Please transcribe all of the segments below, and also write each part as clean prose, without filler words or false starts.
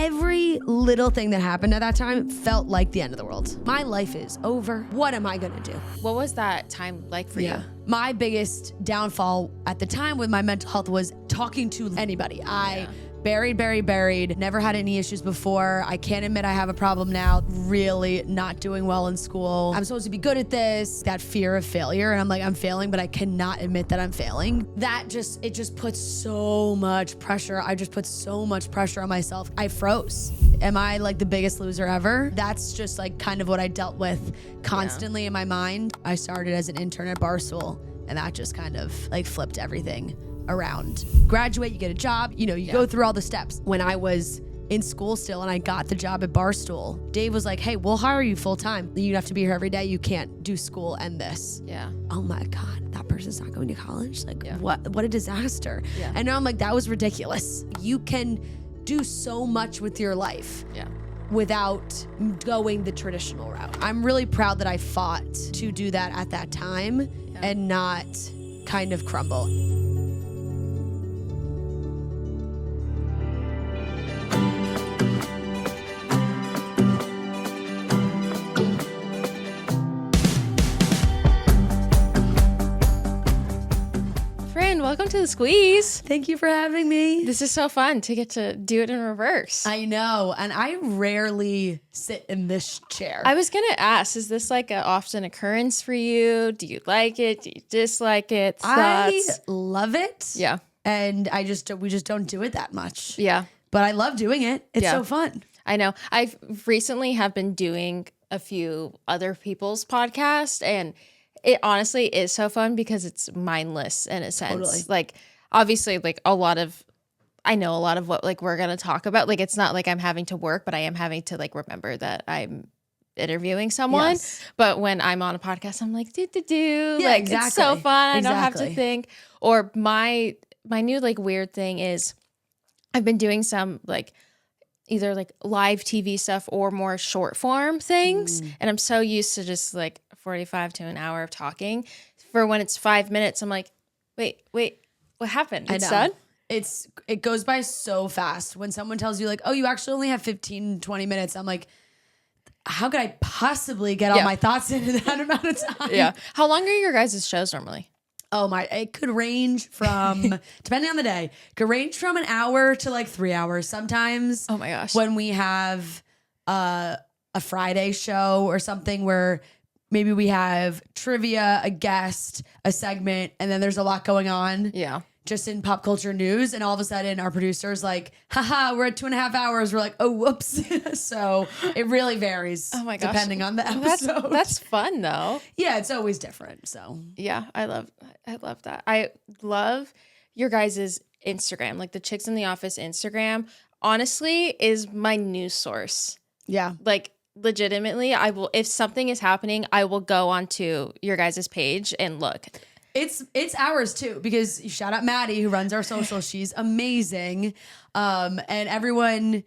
every little thing that happened at that time felt like the end of the world. My life is over. What am I gonna do? What was that time like for you? My biggest downfall at the time with my mental health was talking to anybody. I buried, never had any issues before. I can't admit I have a problem now. Really not doing well in school. I'm supposed to be good at this. That fear of failure. And I'm like, I'm failing, but I cannot admit that I'm failing. It just puts so much pressure. I just put so much pressure on myself. I froze. Am I like the biggest loser ever? That's just like kind of what I dealt with constantly in my mind. I started as an intern at Barstool, and that just kind of like flipped everything around. Graduate, you get a job, you go through all the steps. When I was in school still and I got the job at Barstool, Dave was like, hey, we'll hire you full time. You have to be here every day. You can't do school and this. Yeah. Oh my God, that person's not going to college? Like what a disaster. Yeah. And now I'm like, that was ridiculous. You can do so much with your life. Yeah. Without going the traditional route. I'm really proud that I fought to do that at that time and not kind of crumble. Welcome to the squeeze. Thank you for having me. This is so fun to get to do it in reverse. I know, and I rarely sit in this chair. I was gonna ask, is this like an often occurrence for you? Do you like it? Do you dislike it? Thoughts? I love it. Yeah. And we just don't do it that much. Yeah. But I love doing it. It's so fun. I know. I've recently have been doing a few other people's podcasts, and it honestly is so fun because it's mindless in a sense. Totally. Like, obviously, like I know a lot of what like we're going to talk about. Like, it's not like I'm having to work, but I am having to like remember that I'm interviewing someone. Yes. But when I'm on a podcast, I'm like, do. Yeah, like, exactly. It's so fun. Exactly. I don't have to think. Or my new like weird thing is I've been doing some like either like live TV stuff or more short form things. And I'm so used to just like 45 to an hour of talking. For when it's 5 minutes, I'm like, wait, what happened? It's done? It goes by so fast. When someone tells you like, oh, you actually only have 15, 20 minutes. I'm like, how could I possibly get all my thoughts into that amount of time? Yeah. How long are your guys' shows normally? Oh it could range from, depending on the day, could range from an hour to like 3 hours sometimes. Oh my gosh. When we have a Friday show or something where maybe we have trivia, a guest, a segment, and then there's a lot going on. Yeah. Just in pop culture news, and all of a sudden our producer's like, haha, we're at 2.5 hours. We're like, oh, whoops. So it really varies. Oh my gosh. Depending on the episode. That's fun though. Yeah, it's always different. So yeah, I love that. I love your guys' Instagram, like the Chicks in the Office Instagram, honestly, is my news source. Yeah. Like legitimately, I will, if something is happening, I will go onto your guys' page and look. It's ours too, because shout out Maddie who runs our social. She's amazing. And everyone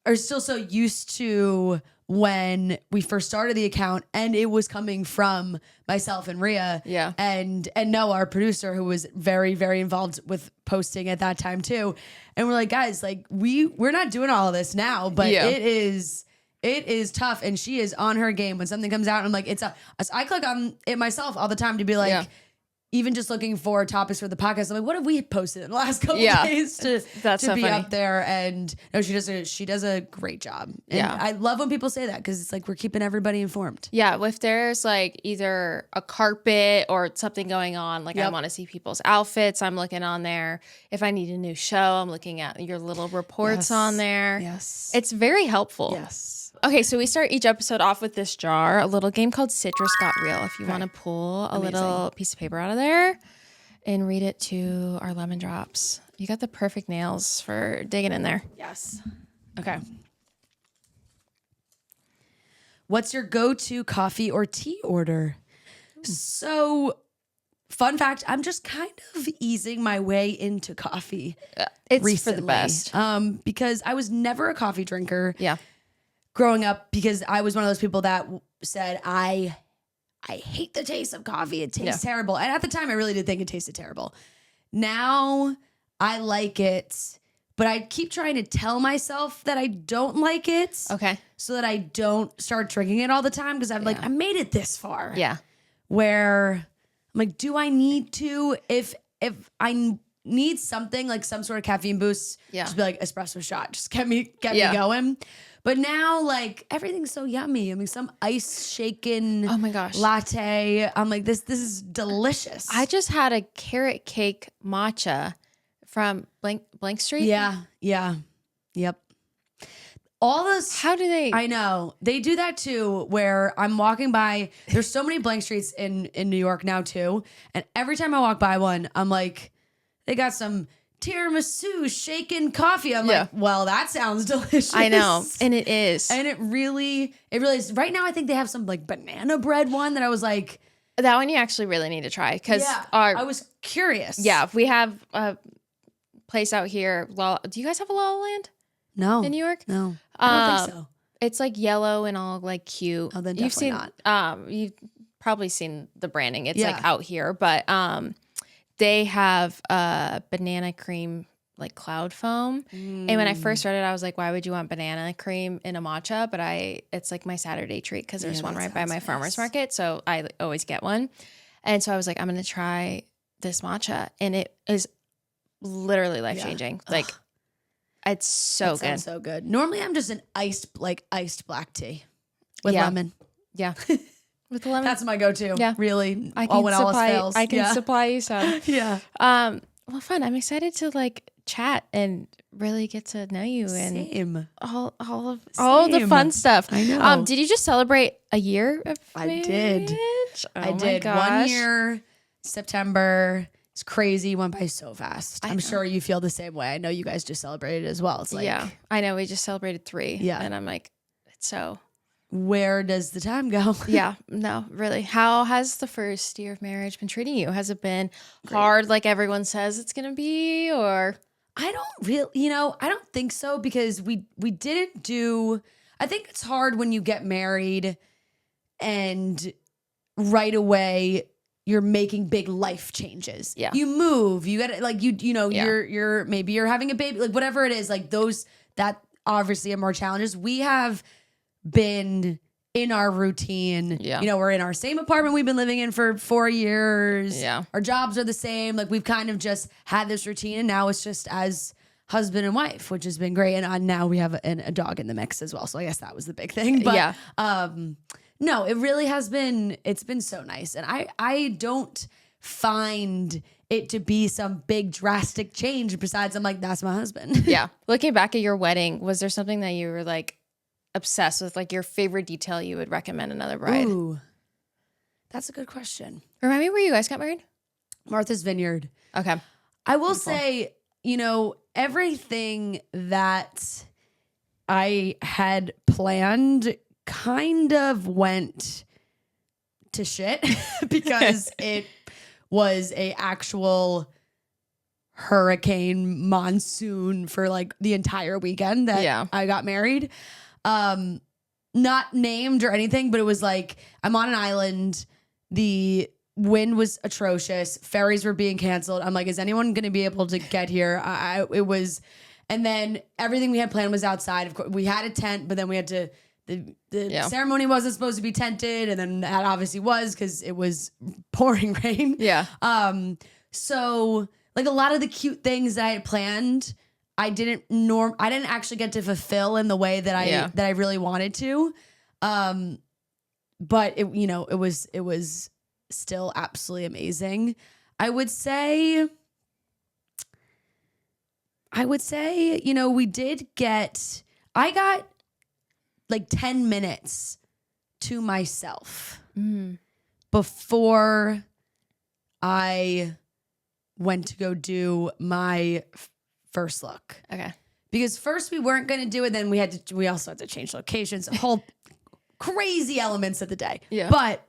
are still so used to when we first started the account and it was coming from myself and Ria. Yeah. And Noah, our producer, who was very, very involved with posting at that time too. And we're like, guys, like we're not doing all of this now, but it is tough, and she is on her game when something comes out. And I'm like, I click on it myself all the time to be like, even just looking for topics for the podcast. I'm like, what have we posted in the last couple of days to so be funny. up there? And no, she does a great job. And I love when people say that, because it's like we're keeping everybody informed. Yeah, if there's like either a carpet or something going on, like I want to see people's outfits, I'm looking on there. If I need a new show, I'm looking at your little reports on there. Yes. It's very helpful. Yes. Okay, so we start each episode off with this jar, a little game called Citrus Got Real. If you want to pull a little piece of paper out of there and read it to our lemon drops. You got the perfect nails for digging in there. Yes. Okay. What's your go-to coffee or tea order? So, fun fact, I'm just kind of easing my way into coffee. It's recently, for the best. Because I was never a coffee drinker. Yeah. Growing up, because I was one of those people that said, I hate the taste of coffee. It tastes terrible. And at the time, I really did think it tasted terrible. Now, I like it, but I keep trying to tell myself that I don't like it. Okay. So that I don't start drinking it all the time because I'm like, I made it this far. Yeah. Where I'm like, do I need to? If I need something like some sort of caffeine boost, just be like espresso shot, just get me going. But now like everything's so yummy. I mean, some ice shaken latte. I'm like, this is delicious. I just had a carrot cake matcha from Blank Street. Yeah. Yep. All this. How do they? I know. They do that too, where I'm walking by. There's so many blank streets in New York now too. And every time I walk by one, I'm like, they got some tiramisu shaken coffee. I'm like, well, that sounds delicious. I know. And it is. And it really is. Right now, I think they have some like banana bread one that I was like. That one you actually really need to try. Because I was curious. Yeah. We have a place out here. Do you guys have a La La Land? No. In New York? No. I don't think so. It's like yellow and all like cute. Oh, then definitely not. You've probably seen the branding. It's like out here, but they have banana cream like cloud foam. And when I first read it, I was like, why would you want banana cream in a matcha? But it's like my Saturday treat because there's one right by my farmer's market. So I always get one. And so I was like, I'm going to try this matcha. And it is literally life changing. Like, it's so good. Sounds so good. Normally, I'm just an iced black tea with lemon. Yeah, with lemon. That's my go-to. Yeah, really. I can when all else fails. I can supply you some. Yeah. Well, fun. I'm excited to like chat and really get to know you and all the fun stuff. I know. Did you just celebrate a year of marriage? I did. I did. 1 year, September. It's crazy. Went by so fast. I'm sure you feel the same way. I know you guys just celebrated as well. It's like, I know we just celebrated 3. Yeah. And I'm like, it's so. Where does the time go? Yeah, no, really. How has the first year of marriage been treating you? Has it been hard like everyone says it's going to be, or? I don't really, I don't think so because we didn't do, I think it's hard when you get married and right away you're making big life changes. Yeah. You move, you got to like, you're maybe you're having a baby, like whatever it is, like those, that obviously are more challenges. We have been in our routine. Yeah. We're in our same apartment we've been living in for 4 years. Yeah. Our jobs are the same. Like we've kind of just had this routine and now it's just as husband and wife, which has been great. And now we have a dog in the mix as well. So I guess that was the big thing. But no, it really has been, it's been so nice. And I don't find it to be some big drastic change besides I'm like, that's my husband. Yeah. Looking back at your wedding, was there something that you were like obsessed with, like your favorite detail you would recommend another bride? Ooh, that's a good question. Remind me where you guys got married? Martha's Vineyard. Okay. I will say, everything that I had planned kind of went to shit because it was a actual hurricane monsoon for like the entire weekend that I got married. Not named or anything, but it was like I'm on an island. The wind was atrocious. Ferries were being canceled. I'm like, is anyone going to be able to get here? It was, and then everything we had planned was outside. Of course, we had a tent, but then we had to. The ceremony wasn't supposed to be tented, and then that obviously was because it was pouring rain. Yeah. So like a lot of the cute things that I had planned, I didn't actually get to fulfill in the way that I really wanted to. But it was still absolutely amazing. I would say, I got like 10 minutes to myself before I went to go do my first look. Okay. Because first we weren't going to do it. Then we also had to change locations, whole crazy elements of the day. Yeah. But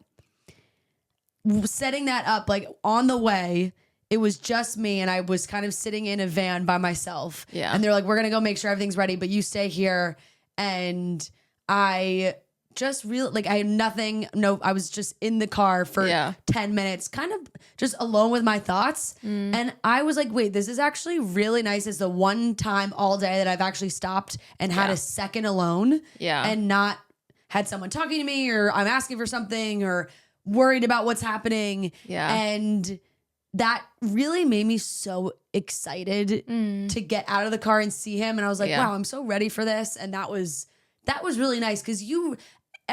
setting that up, like on the way, it was just me and I was kind of sitting in a van by myself. Yeah. And they're like, we're going to go make sure everything's ready, but you stay here. And I just real, like I had nothing. No, I was just in the car for Yeah. 10 minutes, kind of just alone with my thoughts. And I was like, wait, this is actually really nice. It's the one time all day that I've actually stopped and had a second alone and not had someone talking to me or I'm asking for something or worried about what's happening. Yeah. And that really made me so excited to get out of the car and see him. And I was like, wow, I'm so ready for this. And that was really nice because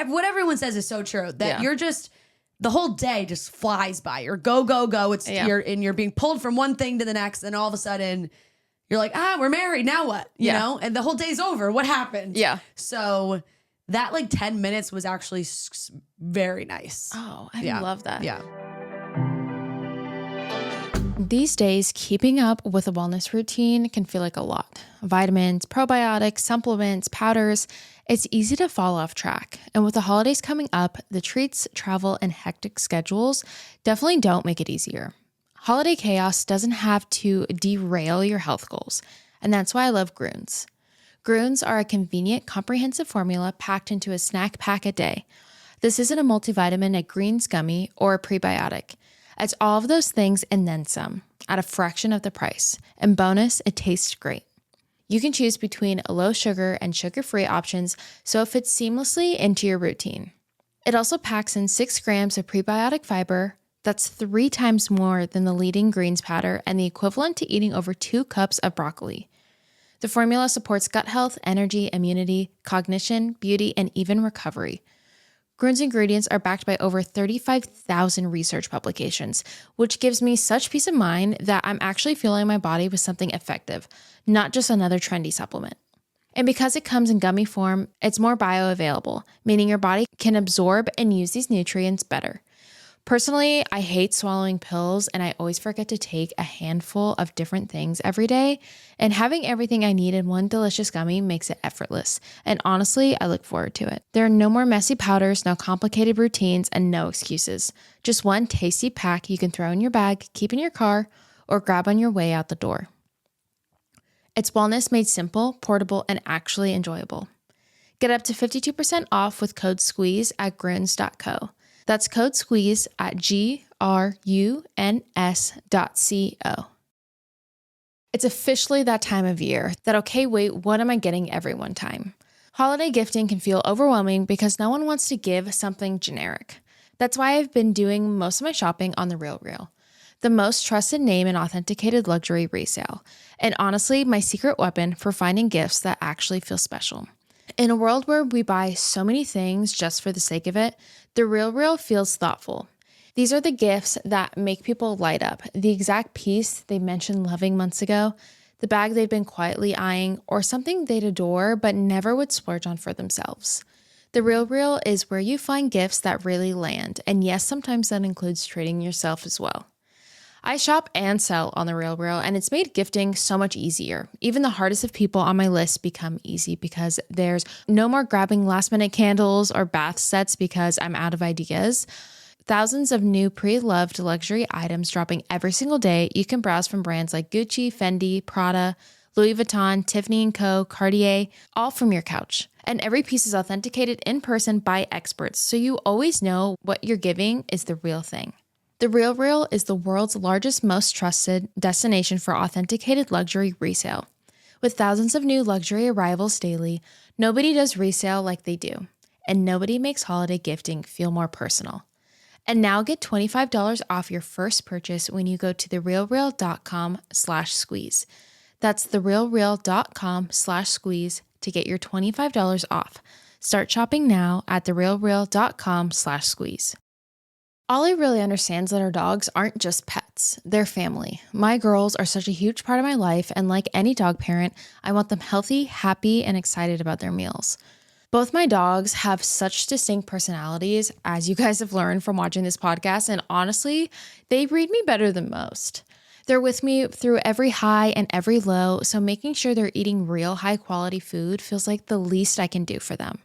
what everyone says is so true that you're just, the whole day just flies by. You're go, go, go. It's you're being pulled from one thing to the next. And all of a sudden you're like, we're married. Now what? You know? And the whole day's over. What happened? Yeah. So that like 10 minutes was actually very nice. Oh, I love that. Yeah. These days, keeping up with a wellness routine can feel like a lot. Vitamins, probiotics, supplements, powders. It's easy to fall off track. And with the holidays coming up, the treats, travel, and hectic schedules definitely don't make it easier. Holiday chaos doesn't have to derail your health goals. And that's why I love Grunes. Grunes are a convenient, comprehensive formula packed into a snack pack a day. This isn't a multivitamin, a greens gummy, or a prebiotic. It's all of those things and then some at a fraction of the price. And bonus, it tastes great. You can choose between low sugar and sugar-free options so it fits seamlessly into your routine. It also packs in 6 grams of prebiotic fiber. That's 3 times more than the leading greens powder and the equivalent to eating over 2 cups of broccoli. The formula supports gut health, energy, immunity, cognition, beauty, and even recovery. Grunes ingredients are backed by over 35,000 research publications, which gives me such peace of mind that I'm actually fueling my body with something effective, not just another trendy supplement. And because it comes in gummy form, it's more bioavailable, meaning your body can absorb and use these nutrients better. Personally, I hate swallowing pills and I always forget to take a handful of different things every day. And having everything I need in one delicious gummy makes it effortless. And honestly, I look forward to it. There are no more messy powders, no complicated routines, and no excuses. Just one tasty pack you can throw in your bag, keep in your car, or grab on your way out the door. It's wellness made simple, portable, and actually enjoyable. Get up to 52% off with code SQUEEZE at grunes.co. That's code SQUEEZE at gruns.co. It's officially that time of year that, okay, wait, what am I getting everyone time? Holiday gifting can feel overwhelming because no one wants to give something generic. That's why I've been doing most of my shopping on The RealReal, the most trusted name in authenticated luxury resale. And honestly, my secret weapon for finding gifts that actually feel special. In a world where we buy so many things just for the sake of it, The RealReal feels thoughtful. These are the gifts that make people light up, the exact piece they mentioned loving months ago, the bag they've been quietly eyeing, or something they'd adore but never would splurge on for themselves. The RealReal is where you find gifts that really land, and yes, sometimes that includes treating yourself as well. I shop and sell on The RealReal, and it's made gifting so much easier. Even the hardest of people on my list become easy because there's no more grabbing last-minute candles or bath sets because I'm out of ideas. Thousands of new pre-loved luxury items dropping every single day. You can browse from brands like Gucci, Fendi, Prada, Louis Vuitton, Tiffany & Co., Cartier, all from your couch. And every piece is authenticated in person by experts, so you always know what you're giving is the real thing. The RealReal is the world's largest, most trusted destination for authenticated luxury resale. With thousands of new luxury arrivals daily, nobody does resale like they do, and nobody makes holiday gifting feel more personal. And now get $25 off your first purchase when you go to therealreal.com/squeeze. That's therealreal.com/squeeze to get your $25 off. Start shopping now at therealreal.com/squeeze. Ollie really understands that our dogs aren't just pets, they're family. My girls are such a huge part of my life, and like any dog parent, I want them healthy, happy, and excited about their meals. Both my dogs have such distinct personalities, as you guys have learned from watching this podcast, and honestly, they read me better than most. They're with me through every high and every low, so making sure they're eating real high-quality food feels like the least I can do for them.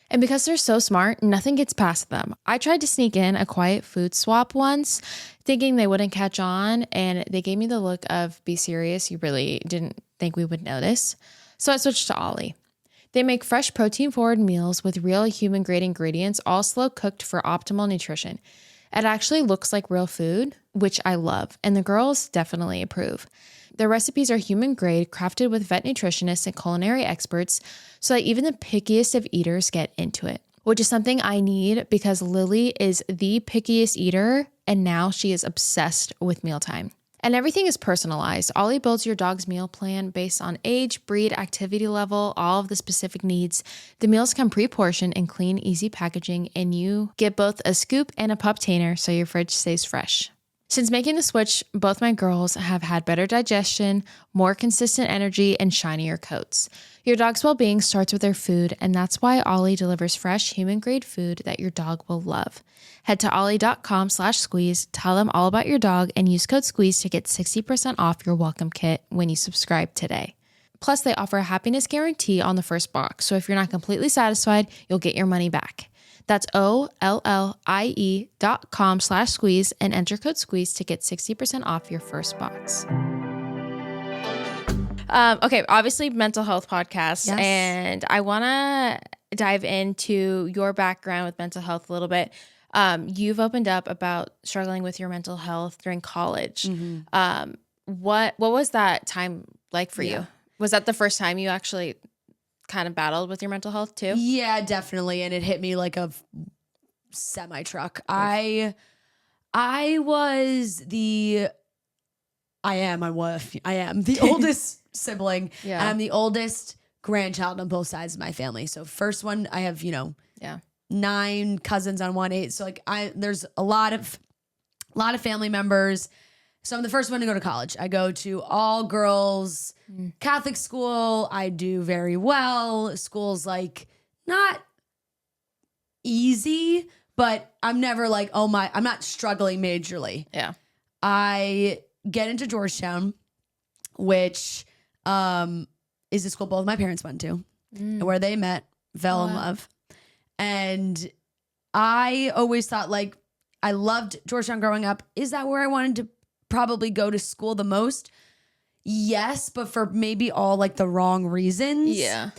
And because they're so smart, nothing gets past them. I tried to sneak in a quiet food swap once, thinking they wouldn't catch on, and they gave me the look of, be serious, you really didn't think we would notice? So I switched to Ollie. They make fresh protein-forward meals with real human-grade ingredients, all slow-cooked for optimal nutrition. It actually looks like real food, which I love, and the girls definitely approve. Their recipes are human-grade, crafted with vet nutritionists and culinary experts, so that even the pickiest of eaters get into it, which is something I need because Lily is the pickiest eater, and now she is obsessed with mealtime. And everything is personalized. Ollie builds your dog's meal plan based on age, breed, activity level, all of the specific needs. The meals come pre-portioned in clean, easy packaging, and you get both a scoop and a pup tainer so your fridge stays fresh. Since making the switch, both my girls have had better digestion, more consistent energy, and shinier coats. Your dog's well-being starts with their food, and that's why Ollie delivers fresh, human-grade food that your dog will love. Head to ollie.com/squeeze, tell them all about your dog, and use code SQUEEZE to get 60% off your welcome kit when you subscribe today. Plus, they offer a happiness guarantee on the first box, so if you're not completely satisfied, you'll get your money back. That's OLLIE.com/squeeze and enter code SQUEEZE to get 60% off your first box. Okay, obviously mental health podcast, Yes. and I want to dive into your background with mental health a little bit. You've opened up about struggling with your mental health during college. Mm-hmm. What was that time like for Yeah. you? Was that the first time you actually kind of battled with your mental health too? Yeah, definitely. And it hit me like a semi truck. I am the oldest sibling. Yeah. And I'm the oldest grandchild on both sides of my family. So first one, I have, Yeah. 9 cousins on 1 8. So like there's a lot of family members. So I'm the first one to go to college. I go to all girls Catholic school. I do very well. School's like not easy, but I'm never like, I'm not struggling majorly. Yeah. I get into Georgetown, which is the school both my parents went to, and where they met, fell in love. And I always thought, like, I loved Georgetown growing up. Is that where I wanted to probably go to school the most? Yes, but for maybe all like the wrong reasons. Yeah.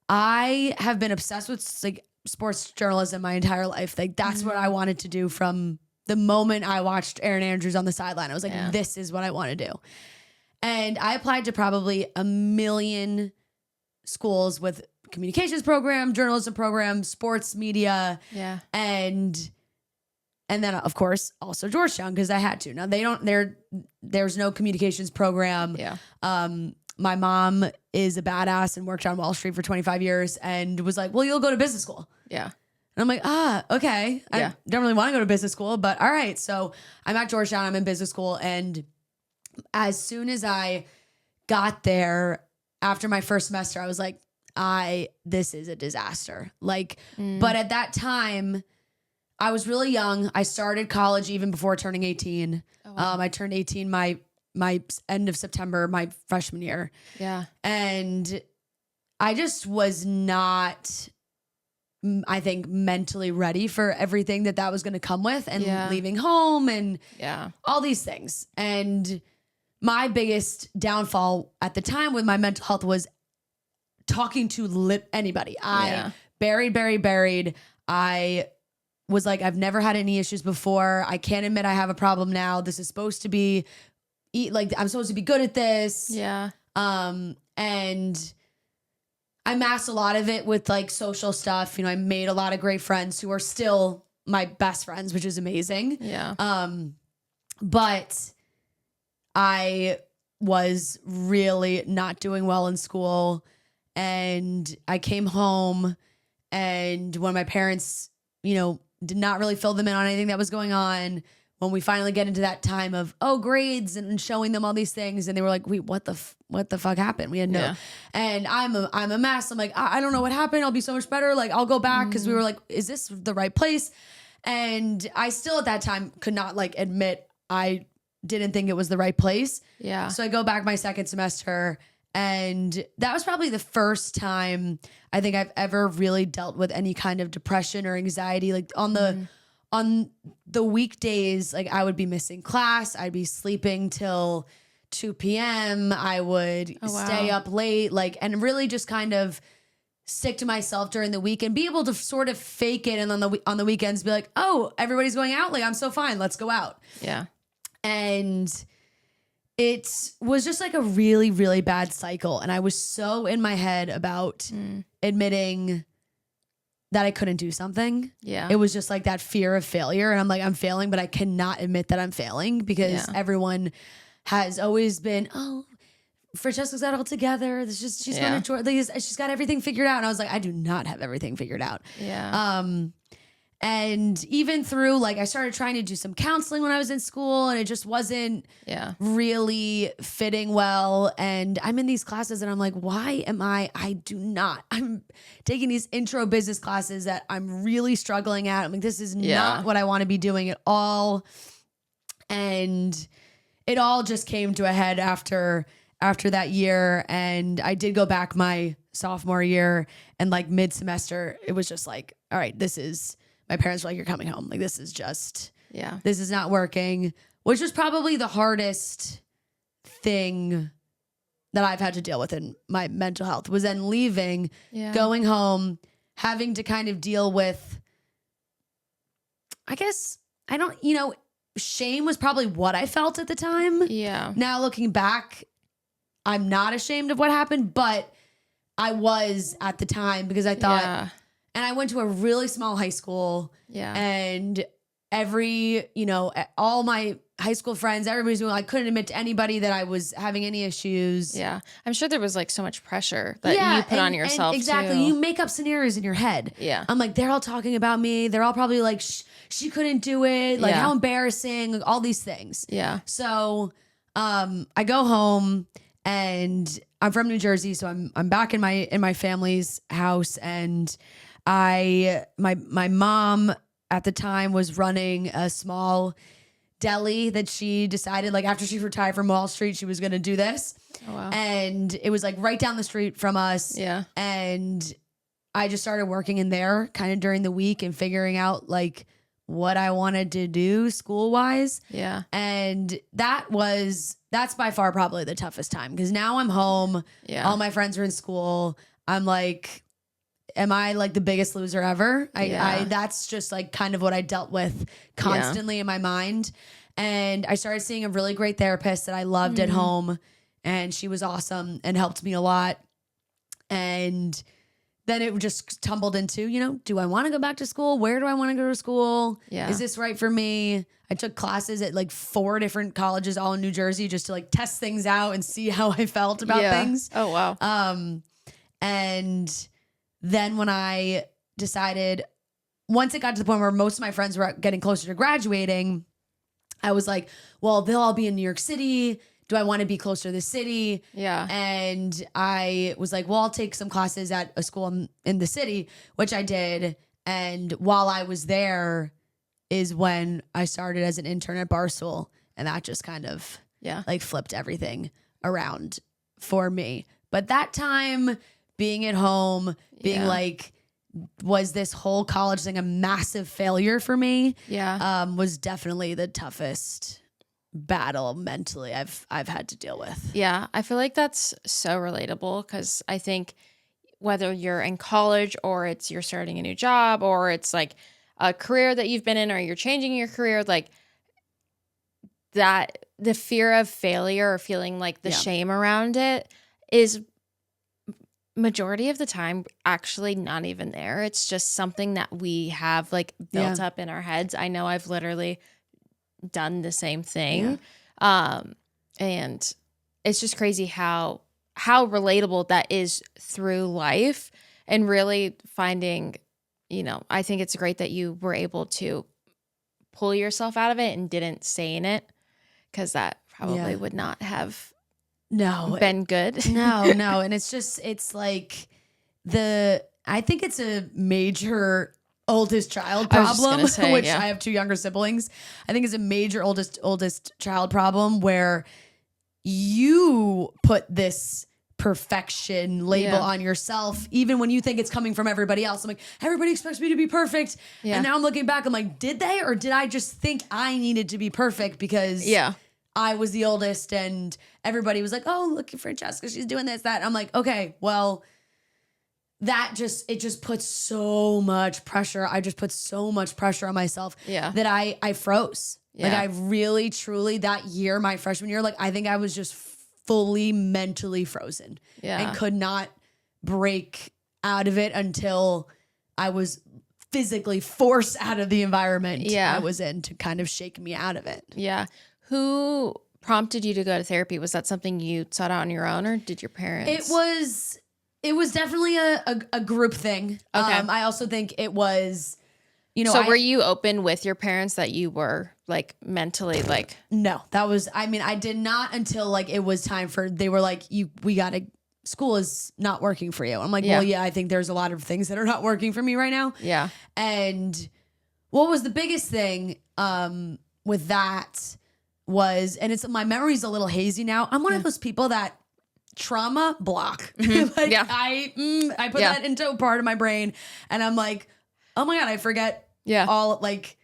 I have been obsessed with like sports journalism my entire life. Like that's what I wanted to do from the moment I watched Aaron Andrews on the sideline. I was like, this is what I want to do. And I applied to probably a million schools with communications program, journalism program, sports media. Yeah. And then of course also Georgetown because I had to. Now there's no communications program. Yeah. My mom is a badass and worked on Wall Street for 25 years and was like, well, you'll go to business school. Yeah. And I'm like, okay. Yeah. I don't really want to go to business school, but all right. So I'm at Georgetown, I'm in business school. And as soon as I got there after my first semester, I was like, this is a disaster. Like, but at that time I was really young. I started college even before turning 18. Oh, wow. I turned 18 my end of September, my freshman year. Yeah. And I just was not, I think, mentally ready for everything that was going to come with and leaving home and all these things. And my biggest downfall at the time with my mental health was talking to anybody. I buried. I was like, I've never had any issues before. I can't admit I have a problem now. This is supposed to be like, I'm supposed to be good at this. Yeah. And I masked a lot of it with like social stuff. I made a lot of great friends who are still my best friends, which is amazing. Yeah. But I was really not doing well in school. And I came home and when my parents, did not really fill them in on anything that was going on. When we finally get into that time of, grades and showing them all these things. And they were like, wait, what the fuck happened? We had no, and I'm a mess. I'm like, I don't know what happened. I'll be so much better. Like, I'll go back. Cause we were like, is this the right place? And I still at that time could not like admit I didn't think it was the right place. Yeah. So I go back my second semester and that was probably the first time I think I've ever really dealt with any kind of depression or anxiety. Like on the weekdays, like I would be missing class. I'd be sleeping till 2 p.m. I would stay up late, like, and really just kind of sick to myself during the week and be able to sort of fake it. And on the weekends be like, oh, everybody's going out. Like, I'm so fine. Let's go out. Yeah. And it was just like a really, really bad cycle. And I was so in my head about admitting that I couldn't do something. Yeah. It was just like that fear of failure. And I'm like, I'm failing, but I cannot admit that I'm failing because everyone has always been, oh, Francesca's got it all together. She's going to she's got everything figured out. And I was like, I do not have everything figured out. Yeah. And even through I started trying to do some counseling when I was in school and it just wasn't really fitting well. And I'm in these classes and I'm like, why am I'm taking these intro business classes that I'm really struggling at. I'm like, this is not what I want to be doing at all. And it all just came to a head after that year. And I did go back my sophomore year and mid-semester, it was just like, all right, my parents were like, you're coming home. Like, this is not working, which was probably the hardest thing that I've had to deal with in my mental health was then leaving, going home, having to kind of deal with, I guess, shame was probably what I felt at the time. Yeah. Now looking back, I'm not ashamed of what happened, but I was at the time because I thought, and I went to a really small high school. Yeah. And all my high school friends, everybody's doing, I couldn't admit to anybody that I was having any issues. Yeah. I'm sure there was so much pressure that you put on yourself. Exactly. Too. You make up scenarios in your head. Yeah. I'm like, they're all talking about me. They're all probably like, she couldn't do it. Like, how embarrassing, all these things. Yeah. So I go home and I'm from New Jersey. So I'm back in my family's house, and my mom at the time was running a small deli that she decided after she retired from Wall Street, she was going to do this. Oh, wow. And it was right down the street from us. Yeah. And I just started working in there kind of during the week and figuring out what I wanted to do school wise. Yeah. And that's by far probably the toughest time because now I'm home. Yeah. All my friends are in school. I'm like, am I the biggest loser ever? That's just kind of what I dealt with constantly in my mind. And I started seeing a really great therapist that I loved at home, and she was awesome and helped me a lot. And then it just tumbled into, do I want to go back to school? Where do I want to go to school? Yeah. Is this right for me? I took classes at 4 different colleges all in New Jersey just to test things out and see how I felt about things. Oh, wow. And then when I decided, once it got to the point where most of my friends were getting closer to graduating, I was like, well, they'll all be in New York City. Do I want to be closer to the city? Yeah. And I was like, well, I'll take some classes at a school in the city, which I did. And while I was there is when I started as an intern at Barstool. And that just kind of flipped everything around for me. But that time being at home, being was this whole college thing a massive failure for me? Yeah. Was definitely the toughest battle mentally I've had to deal with. Yeah. I feel like that's so relatable because I think whether you're in college or you're starting a new job or it's a career that you've been in or you're changing your career, that the fear of failure or feeling the shame around it is majority of the time actually not even there. It's just something that we have built up in our heads. I know I've literally done the same thing. And it's just crazy how relatable that is through life and really finding, I think it's great that you were able to pull yourself out of it and didn't stay in it because that probably would not have been good. No. And it's I think it's a major oldest child problem, which I have 2 younger siblings. I think it's a major oldest child problem where you put this perfection label on yourself, even when you think it's coming from everybody else. I'm like, everybody expects me to be perfect. Yeah. And now I'm looking back, I'm like, did they, or did I just think I needed to be perfect because I was the oldest and everybody was like, oh, look at Francesca, she's doing this, that. I'm like, okay, well, it just puts so much pressure. I just put so much pressure on myself that I froze. Like I really, truly that year, my freshman year, like I think I was just fully mentally frozen and could not break out of it until I was physically forced out of the environment I was in to kind of shake me out of it. Yeah. Who prompted you to go to therapy? Was that something you sought out on your own, or did your parents? It was definitely a group thing. Okay. I also think it was, So were you open with your parents that you were like mentally like? No, I did not until like it was time they were like, school is not working for you. I'm like, well, yeah, I think there's a lot of things that are not working for me right now. Yeah. And what was the biggest thing with that was, and my memory's a little hazy now. I'm one of those people that trauma block. Like I put that into a part of my brain and I'm like, oh my God, I forget all like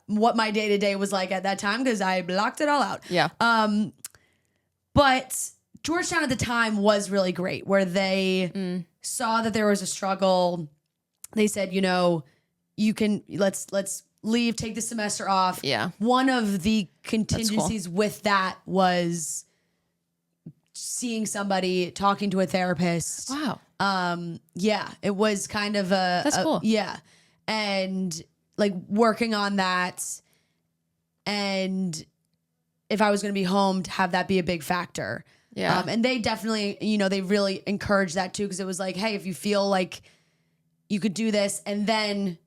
what my day-to-day was like at that time because I blocked it all out. Yeah. But Georgetown at the time was really great where they saw that there was a struggle. They said, you can, let's leave, take the semester off. Yeah. One One of the contingencies with that was seeing somebody, talking to a therapist. Wow. Yeah, it was kind of That's cool. Yeah. And like working on that. And if I was going to be home, to have that be a big factor. Yeah. And they definitely, they really encouraged that too. Cause it was like, hey, if you feel like you could do this, and then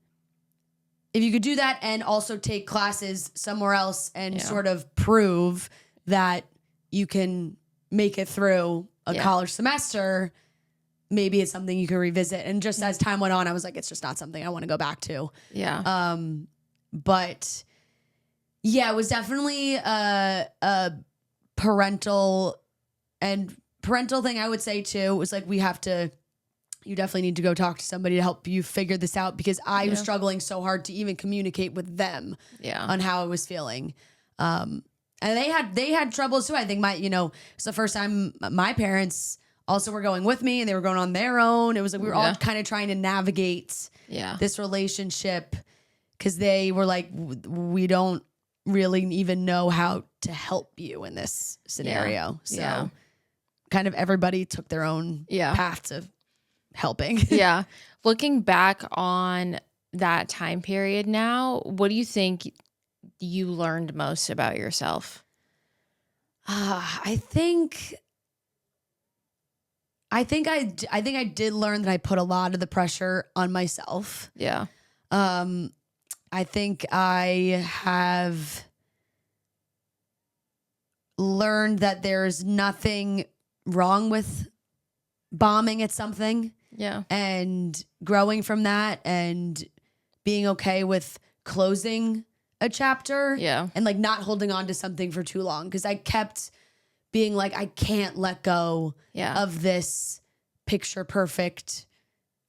if you could do that and also take classes somewhere else and sort of prove that you can make it through a college semester, maybe it's something you can revisit. And just as time went on, I was like, it's just not something I want to go back to. Yeah. But yeah, it was definitely a parental thing. I would say too, was like, you definitely need to go talk to somebody to help you figure this out, because I was struggling so hard to even communicate with them on how I was feeling. And they had troubles too. I think it's the first time my parents also were going with me and they were going on their own. It was like, we were all kind of trying to navigate this relationship, because they were like, we don't really even know how to help you in this scenario. So kind of everybody took their own paths of helping. Yeah. Looking back on that time period now, what do you think you learned most about yourself? I think I did learn that I put a lot of the pressure on myself. Yeah. I think I have learned that there's nothing wrong with bombing at something. Yeah. And growing from that and being okay with closing a chapter. Yeah. And like not holding on to something for too long. Because I kept being like, I can't let go of this picture perfect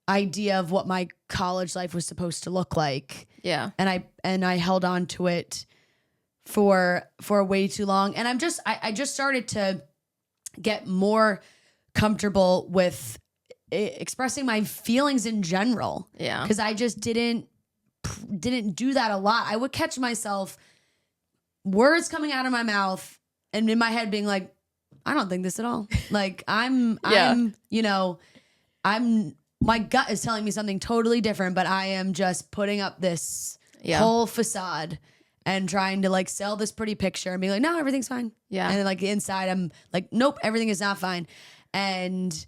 idea of what my college life was supposed to look like. Yeah. And I held on to it for way too long. And I just started to get more comfortable with expressing my feelings in general. Yeah. Because I just didn't do that a lot. I would catch myself, words coming out of my mouth and in my head being like, I don't think this at all. Like my gut is telling me something totally different, but I am just putting up this whole facade and trying to like sell this pretty picture and be like, no, everything's fine. Yeah. And then like inside I'm like, nope, everything is not fine. And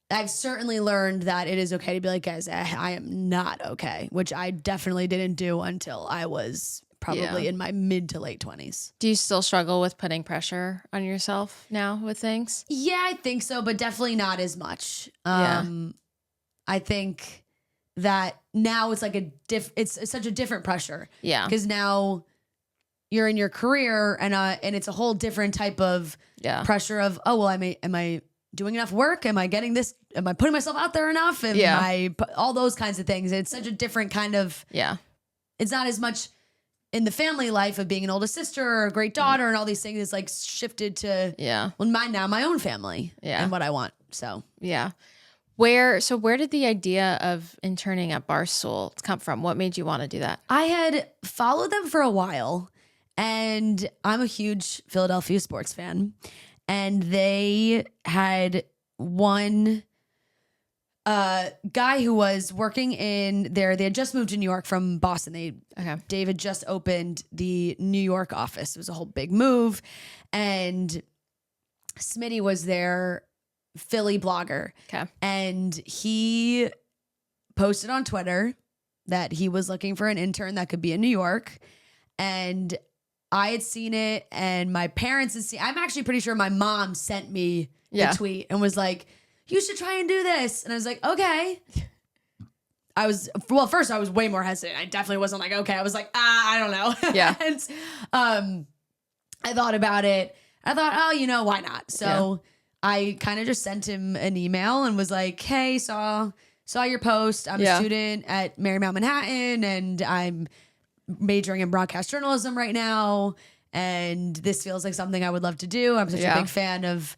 I've certainly learned that it is okay to be like, guys, I am not okay, which I definitely didn't do until I was probably in my mid to late 20s. Do you still struggle with putting pressure on yourself now with things? Yeah, I think so, but definitely not as much. I think that now it's like it's such a different pressure. Yeah. Because now you're in your career and it's a whole different type of pressure of, oh, well, am I doing enough work? Am I getting this? Am I putting myself out there enough? All those kinds of things. It's such a different kind of, it's not as much in the family life of being an older sister or a great daughter and all these things. It's like shifted to, my own family and what I want. So, yeah. Where did the idea of interning at Barstool come from? What made you want to do that? I had followed them for a while, and I'm a huge Philadelphia sports fan. And they had one guy who was working in there. They had just moved to New York from Boston. David just opened the New York office. It was a whole big move. And Smitty was their Philly blogger. Okay. And he posted on Twitter that he was looking for an intern that could be in New York. And I had seen it, and my parents had seen. I'm actually pretty sure my mom sent me the tweet and was like, "You should try and do this." And I was like, "Okay." First I was way more hesitant. I definitely wasn't like, okay. I was like, I don't know. Yeah. And I thought about it. I thought, oh, why not? So I kind of just sent him an email and was like, "Hey, saw your post. I'm a student at Marymount Manhattan, and I'm majoring in broadcast journalism right now. And this feels like something I would love to do. I'm such a big fan of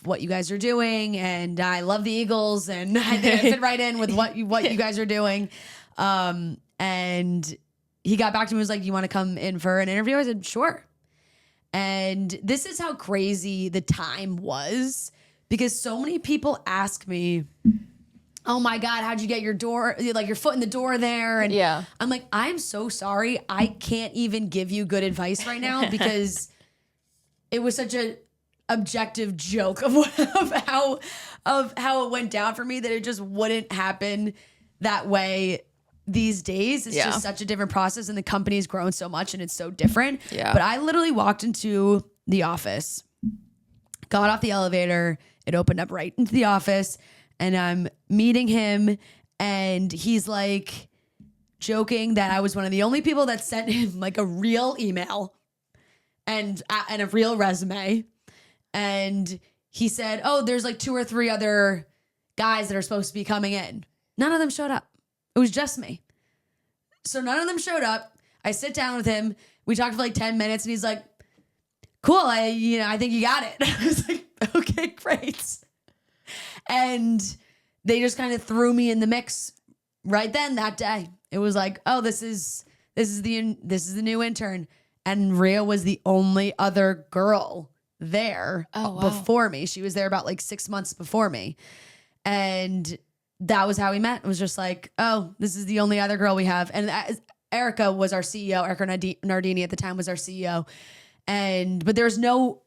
what you guys are doing, and I love the Eagles, and I think I fit right in with what you guys are doing." And he got back to me and was like, "You want to come in for an interview?" I said, "Sure." And this is how crazy the time was, because so many people ask me, "Oh my God, how'd you get your foot in the door there?" And I'm like, "I'm so sorry. I can't even give you good advice right now," because it was such a objective joke of how it went down for me, that it just wouldn't happen that way these days. It's just such a different process, and the company's grown so much, and it's so different. But I literally walked into the office, got off the elevator, it opened up right into the office, and I'm meeting him, and he's like joking that I was one of the only people that sent him like a real email and a real resume. And he said, "Oh, there's like 2 or 3 other guys that are supposed to be coming in." None of them showed up. It was just me. So none of them showed up. I sit down with him. We talked for like 10 minutes, and he's like, "Cool, I think you got it." I was like, "Okay, great." And they just kind of threw me in the mix right then that day. It was like, "Oh, this is the new intern." And Ria was the only other girl there before me. She was there about like 6 months before me. And that was how we met. It was just like, "Oh, this is the only other girl we have." And Erica was our CEO. Erica Nardini at the time was our CEO. But there was no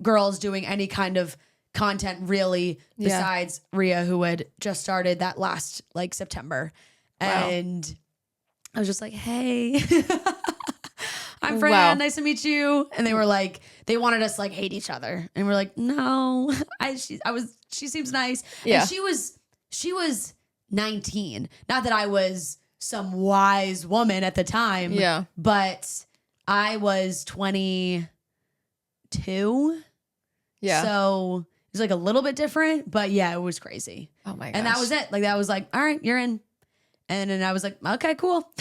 girls doing any kind of content really besides Ria, who had just started that last like September. And I was just like, "Hey, I'm Fran. Nice to meet you." And they were like, they wanted us to like hate each other, and we're like, "No, she seems nice." Yeah. And she was 19. Not that I was some wise woman at the time. Yeah. But I was 22. Yeah. So it was like a little bit different, but yeah, it was crazy. Oh my gosh. And that was it. Like that was like, "All right, you're in." And then I was like, "Okay, cool.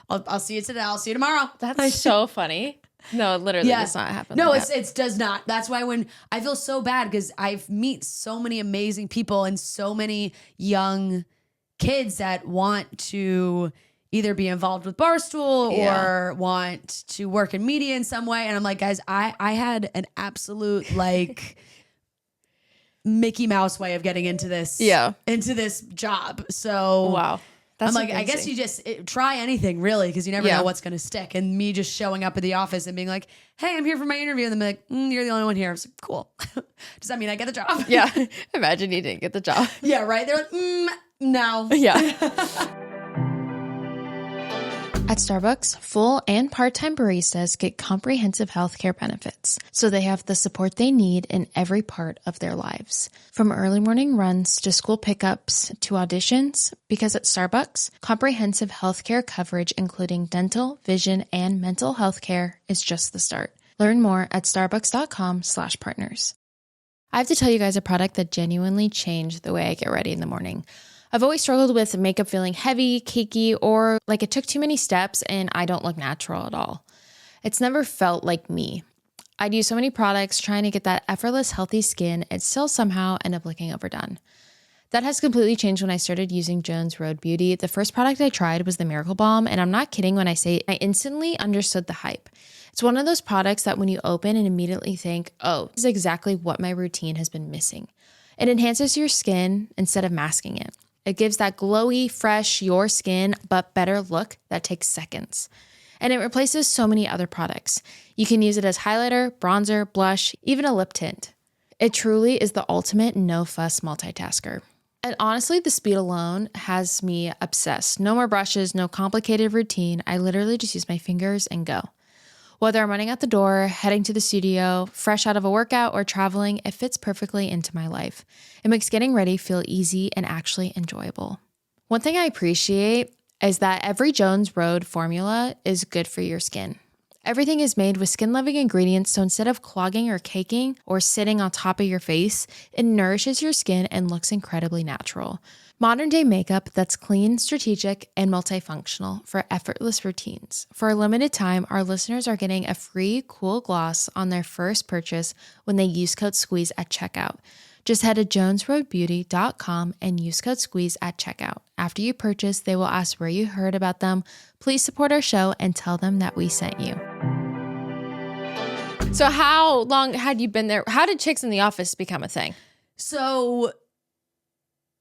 I'll see you today. I'll see you tomorrow." That's so funny. No, it literally does not happen. No, like it does not. That's why when I feel so bad, because I meet so many amazing people and so many young kids that want to either be involved with Barstool or want to work in media in some way. And I'm like, guys, I had an absolute like Mickey Mouse way of getting into this job. So wow. That's I'm like, amazing. I guess you just try anything really, because you never know what's going to stick. And me just showing up at the office and being like, "Hey, I'm here for my interview." And then be like, "You're the only one here." I was like, "Cool." Does that mean I get the job? Yeah. Imagine you didn't get the job. Yeah, right? They're like, "No." Yeah. At Starbucks, full and part-time baristas get comprehensive healthcare benefits, so they have the support they need in every part of their lives. From early morning runs to school pickups to auditions, because at Starbucks, comprehensive healthcare coverage including dental, vision, and mental health care is just the start. Learn more at starbucks.com/partners. I have to tell you guys a product that genuinely changed the way I get ready in the morning. I've always struggled with makeup feeling heavy, cakey, or like it took too many steps and I don't look natural at all. It's never felt like me. I'd use so many products trying to get that effortless, healthy skin and still somehow end up looking overdone. That has completely changed when I started using Jones Road Beauty. The first product I tried was the Miracle Balm, and I'm not kidding when I say I instantly understood the hype. It's one of those products that when you open and immediately think, oh, this is exactly what my routine has been missing. It enhances your skin instead of masking it. It gives that glowy, fresh, your skin, but better look that takes seconds. And it replaces so many other products. You can use it as highlighter, bronzer, blush, even a lip tint. It truly is the ultimate no-fuss multitasker. And honestly, the speed alone has me obsessed. No more brushes, no complicated routine. I literally just use my fingers and go. Whether I'm running out the door, heading to the studio, fresh out of a workout, or traveling, it fits perfectly into my life. It makes getting ready feel easy and actually enjoyable. One thing I appreciate is that every Jones Road formula is good for your skin. Everything is made with skin-loving ingredients, so instead of clogging or caking or sitting on top of your face, it nourishes your skin and looks incredibly natural. Modern day makeup that's clean, strategic, and multifunctional for effortless routines. For a limited time, our listeners are getting a free cool gloss on their first purchase when they use code SQUEEZE at checkout. Just head to jonesroadbeauty.com and use code SQUEEZE at checkout. After you purchase, they will ask where you heard about them. Please support our show and tell them that we sent you. So how long had you been there? How did Chicks in the Office become a thing? So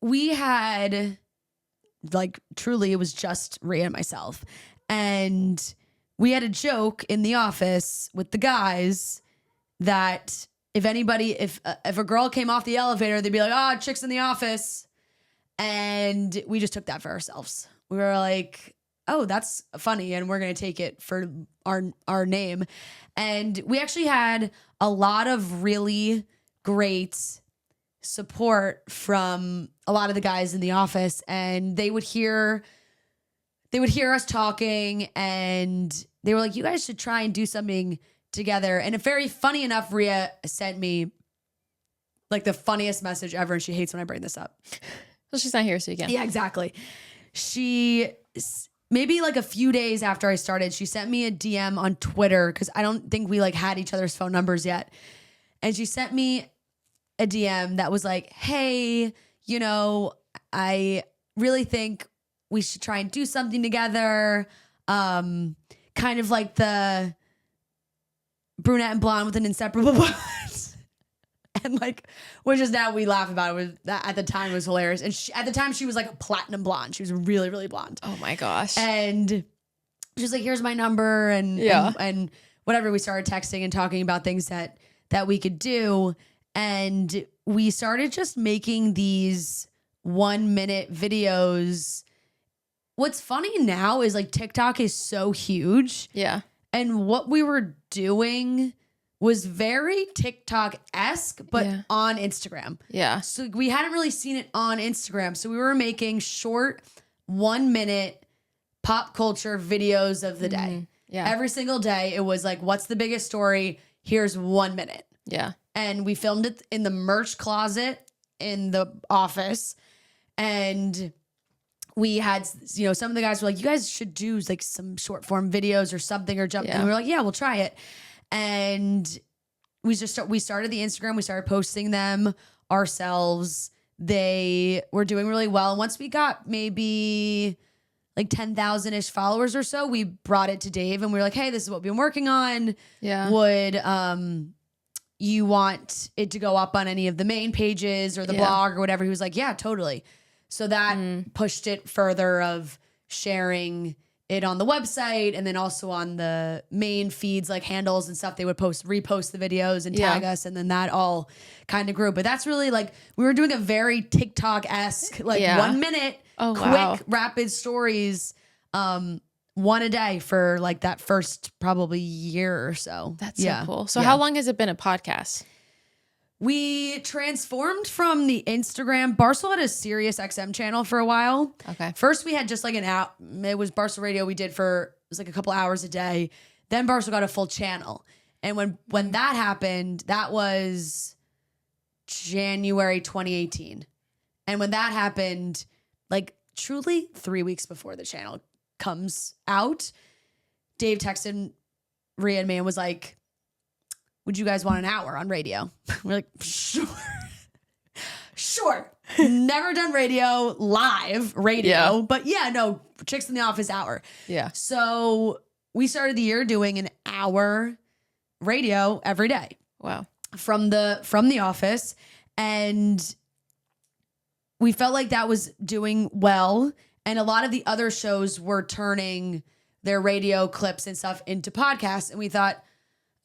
we had, like, truly, it was just Ria and myself. And we had a joke in the office with the guys that if a girl came off the elevator, they'd be like, oh, Chicks in the Office. And we just took that for ourselves. We were like, oh, that's funny. And we're going to take it for our name. And we actually had a lot of really great support from a lot of the guys in the office. And they would hear us talking and they were like, you guys should try and do something together. And very funny enough, Ria sent me like the funniest message ever. And she hates when I bring this up. Well, she's not here, so you can. Yeah, exactly. She, maybe like a few days after I started, she sent me a DM on Twitter because I don't think we like had each other's phone numbers yet. And she sent me a DM that was like, hey, you know, I really think we should try and do something together. Kind of like the brunette and blonde with an inseparable bond. And like, which is now we laugh about it. Was that at the time it was hilarious. And at the time she was like a platinum blonde. She was really, really blonde. Oh my gosh. And she was like, here's my number. And whatever. We started texting and talking about things that we could do. And we started just making these 1-minute videos. What's funny now is like TikTok is so huge. Yeah. And what we were doing was very TikTok-esque, but on Instagram. Yeah. So we hadn't really seen it on Instagram. So we were making short 1-minute pop culture videos of the day. Yeah. Every single day, it was like, what's the biggest story? Here's 1 minute. Yeah. And we filmed it in the merch closet in the office. And we had, you know, some of the guys were like, you guys should do like some short form videos or something or jump. And we were like, yeah, we'll try it. And we started the Instagram. We started posting them ourselves. They were doing really well. And once we got maybe like 10,000-ish followers or so, we brought it to Dave and we were like, hey, this is what we've been working on. Yeah. Would you want it to go up on any of the main pages or the blog or whatever? He was like, yeah, totally. So that pushed it further of sharing it on the website and then also on the main feeds, like handles and stuff. They would repost the videos and tag us, and then that all kind of grew. But that's really like, we were doing a very TikTok-esque, like 1 minute, quick, rapid stories, one a day for like that first probably year or so. That's so cool. So how long has it been a podcast? We transformed from the Instagram. Barstool had a Sirius XM channel for a while. Okay. First, we had just like an app. It was Barstool Radio. It was like a couple hours a day. Then Barstool got a full channel. And when that happened, that was January 2018. And when that happened, like truly 3 weeks before the channel comes out, Dave texted Ria and me and was like, would you guys want an hour on radio? We're like, sure. Sure. Never done live radio, but yeah, no, Chicks in the Office hour. Yeah. So we started the year doing an hour radio every day. Wow. From the office, and we felt like that was doing well, and a lot of the other shows were turning their radio clips and stuff into podcasts, and we thought,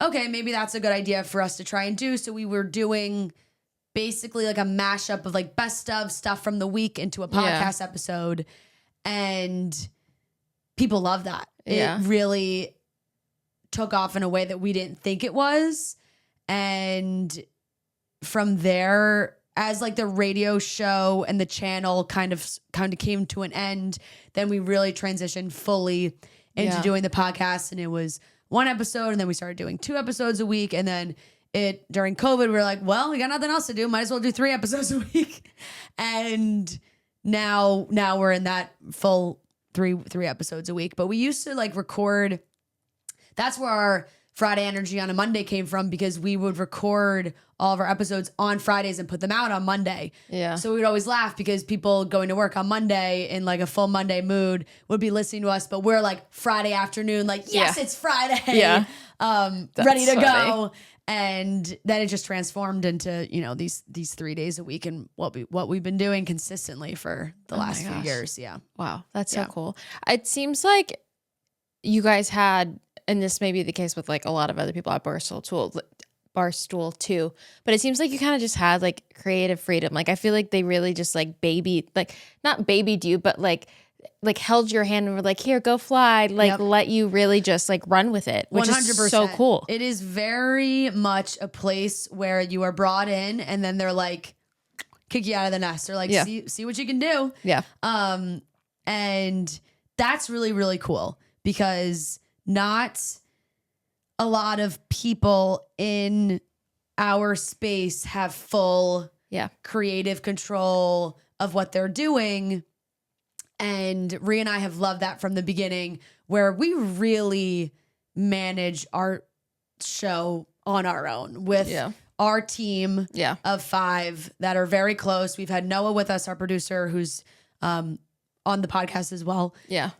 okay, maybe that's a good idea for us to try and do. So we were doing basically like a mashup of like best of stuff from the week into a podcast episode, and people love that. It really took off in a way that we didn't think it was. And from there, as like the radio show and the channel kind of came to an end, then we really transitioned fully into doing the podcast. And it was one episode, and then we started doing 2 episodes a week. And then during COVID, we were like, well, we got nothing else to do. Might as well do 3 episodes a week. And now we're in that full three episodes a week. But we used to like record. That's where our Friday energy on a Monday came from, because we would record all of our episodes on Fridays and put them out on Monday. Yeah. So we would always laugh because people going to work on Monday in like a full Monday mood would be listening to us, but we're like Friday afternoon, like, yes, it's Friday. Yeah. Ready to go. And then it just transformed into, these 3 days a week, and what we've been doing consistently for the last few years. Yeah. Wow. That's so cool. It seems like you guys had, and this may be the case with like a lot of other people at Barstool too, but it seems like you kind of just had like creative freedom. Like I feel like they really just like not babied you, but like held your hand and were like, here, go fly. Like let you really just like run with it, which 100%. Is so cool. It is very much a place where you are brought in, and then they're like, kick you out of the nest. They're like, see what you can do. Yeah. And that's really, really cool, because not a lot of people in our space have full creative control of what they're doing. And Ria and I have loved that from the beginning, where we really manage our show on our own with our team of 5 that are very close. We've had Noah with us, our producer, who's on the podcast as well. Yeah.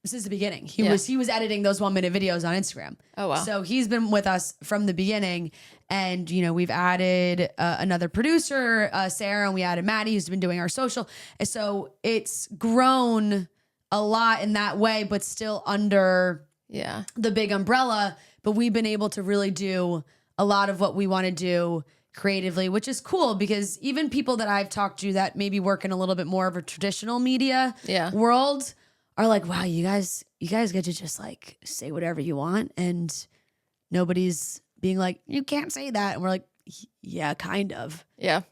Since the beginning. He was editing those 1-minute videos on Instagram. Oh, wow. So he's been with us from the beginning. And, we've added another producer, Sarah, and we added Maddie, who's been doing our social. And so it's grown a lot in that way, but still under the big umbrella. But we've been able to really do a lot of what we want to do creatively, which is cool, because even people that I've talked to that maybe work in a little bit more of a traditional media world are like, wow, you guys get to just like say whatever you want, and nobody's being like, you can't say that. And we're like, yeah, kind of. Yeah.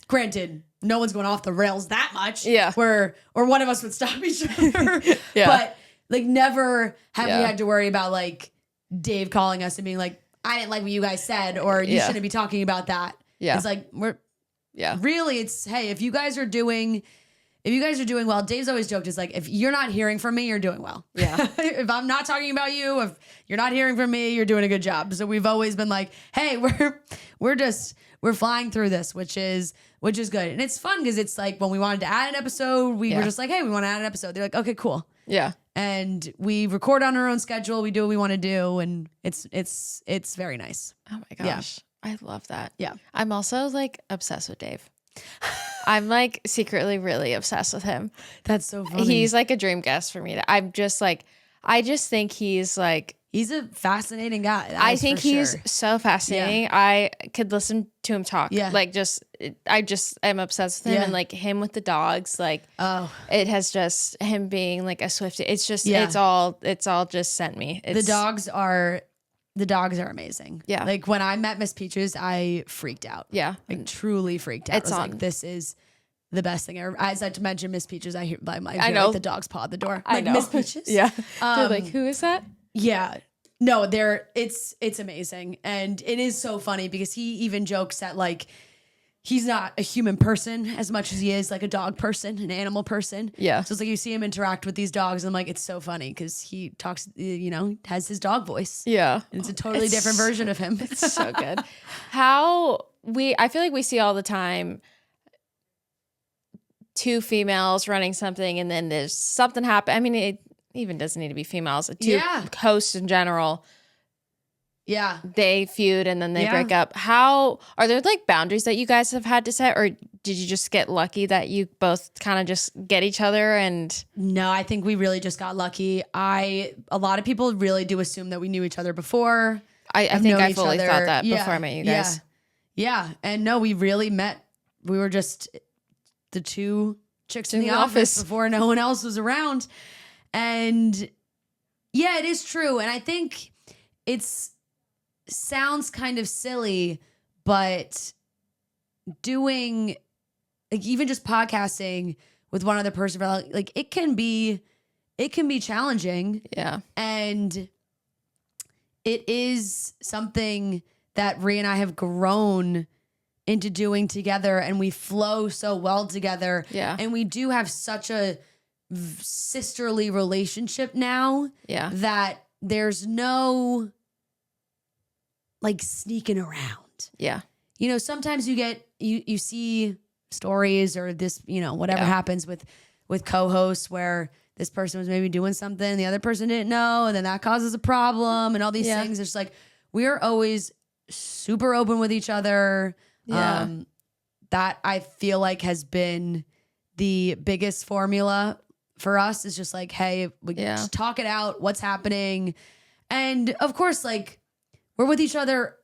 Granted, no one's going off the rails that much. Yeah. Or one of us would stop each other. But like never have we had to worry about like Dave calling us and being like, I didn't like what you guys said, or you shouldn't be talking about that. Yeah. It's like, really, it's, hey, if you guys are doing well, Dave's always joked, is like, if you're not hearing from me, you're doing well. Yeah. If I'm not talking about you, if you're not hearing from me, you're doing a good job. So we've always been like, hey, we're flying through this, which is good. And it's fun, because it's like when we wanted to add an episode, we were just like, hey, we want to add an episode. They're like, okay, cool. Yeah. And we record on our own schedule. We do what we want to do. And it's very nice. Oh my gosh. Yeah. I love that. Yeah. I'm also like obsessed with Dave. I'm like secretly really obsessed with him. That's so funny. He's like a dream guest for me. I just think he's like, he's a fascinating guy. I think he's so fascinating. Yeah. I could listen to him talk. Yeah. Like I'm obsessed with him, and like him with the dogs. Like, it has just him being like a Swiftie. It's just, it's all just sent me. The dogs are amazing. Yeah. Like when I met Miss Peaches, I freaked out. Yeah. Like truly freaked out. I was like, this is the best thing ever. As I mentioned Miss Peaches, I hear know. Like the dogs paw at the door. I know. Miss Peaches. Yeah. They're like, who is that? Yeah. No, it's amazing. And it is so funny, because he even jokes that like he's not a human person as much as he is like a dog person, an animal person. Yeah. So it's like you see him interact with these dogs and I'm like, it's so funny because he talks, has his dog voice. Yeah. And it's a totally different version of him. It's so good. I feel like we see all the time two females running something and then there's something happen. I mean, it even doesn't need to be females. Two hosts in general. Yeah. They feud and then they break up. How are there like boundaries that you guys have had to set, or did you just get lucky that you both kind of just get each other? And no, I think we really just got lucky. A lot of people really do assume that we knew each other before. I think I fully thought that before I met you guys. Yeah. And no, we really met. We were just the two chicks in the office before no one else was around. And yeah, it is true. And I think sounds kind of silly, but doing like even just podcasting with one other person, like it can be challenging. Yeah. And it is something that Ria and I have grown into doing together, and we flow so well together. Yeah. And we do have such a sisterly relationship now. Yeah. That there's no like sneaking around. Yeah. Sometimes you see stories or this, whatever happens with co-hosts where this person was maybe doing something the other person didn't know, and then that causes a problem and all these things. It's like we are always super open with each other. Yeah. That I feel like has been the biggest formula for us, is just like, hey, we just talk it out, what's happening. And of course, like, we're with each other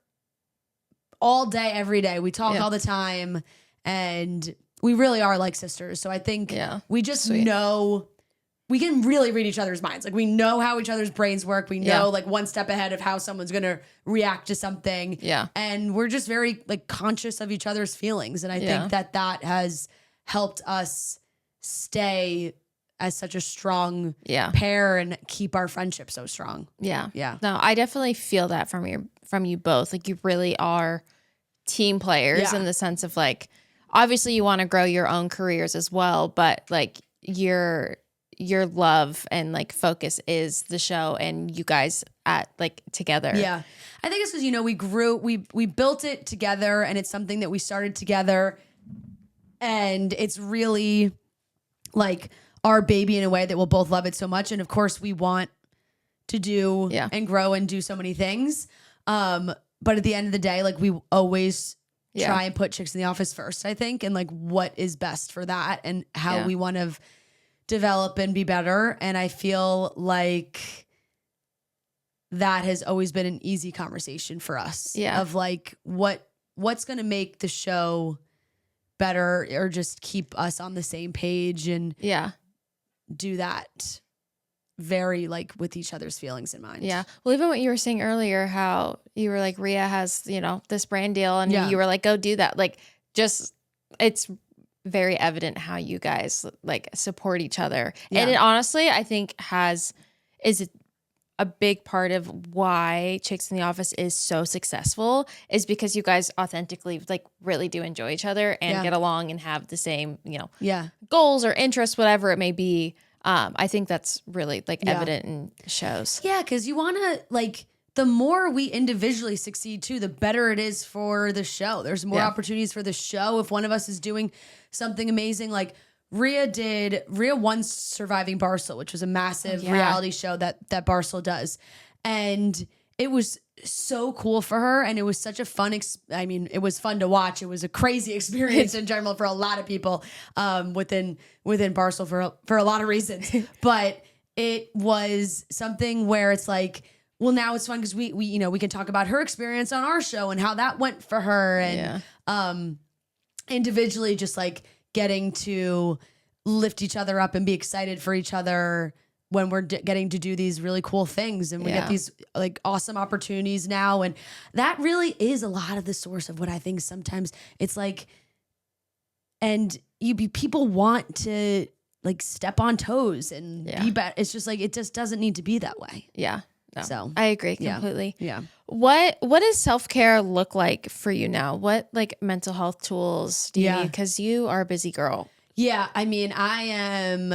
all day, every day. We talk all the time, and we really are like sisters. So I think we just know we can really read each other's minds. Like, we know how each other's brains work. We know like one step ahead of how someone's going to react to something. Yeah. And we're just very like conscious of each other's feelings. And I think that has helped us stay as such a strong pair and keep our friendship so strong. Yeah. Yeah. No, I definitely feel that from you both. Like, you really are team players in the sense of like, obviously you want to grow your own careers as well, but like your love and like focus is the show and you guys together. Yeah. I think it's because, we built it together, and it's something that we started together, and it's really like our baby in a way that we'll both love it so much. And of course we want to do and grow and do so many things. But at the end of the day, like, we always try and put Chicks in the Office first, I think, and like what is best for that and how we want to develop and be better. And I feel like that has always been an easy conversation for us of like what's going to make the show better, or just keep us on the same page and do that very like with each other's feelings in mind. Yeah. Well, even what you were saying earlier, how you were like, Ria has, this brand deal, and you were like, go do that. Like, just, it's very evident how you guys like support each other. Yeah. And it honestly, I think is a big part of why Chicks in the Office is so successful, is because you guys authentically like really do enjoy each other and get along and have the same, goals or interests, whatever it may be. I think that's really like evident in shows. Yeah, because you want to like, the more we individually succeed too, the better it is for the show. There's more opportunities for the show. If one of us is doing something amazing, like Ria won Surviving Barstool, which was a massive reality show that Barstool does. And it was so cool for her, and it was such a fun it was fun to watch. It was a crazy experience in general for a lot of people within Barstool for a lot of reasons. But it was something where it's like, well, now it's fun because we can talk about her experience on our show and how that went for her, and individually just like getting to lift each other up and be excited for each other when we're getting to do these really cool things, and we get these like awesome opportunities now. And that really is a lot of the source of what I think sometimes it's like, and people want to like step on toes and be better. It's just like, it just doesn't need to be that way. Yeah. So I agree completely. Yeah. What does self-care look like for you now? What like mental health tools do you need? Because you are a busy girl. Yeah. I mean, I am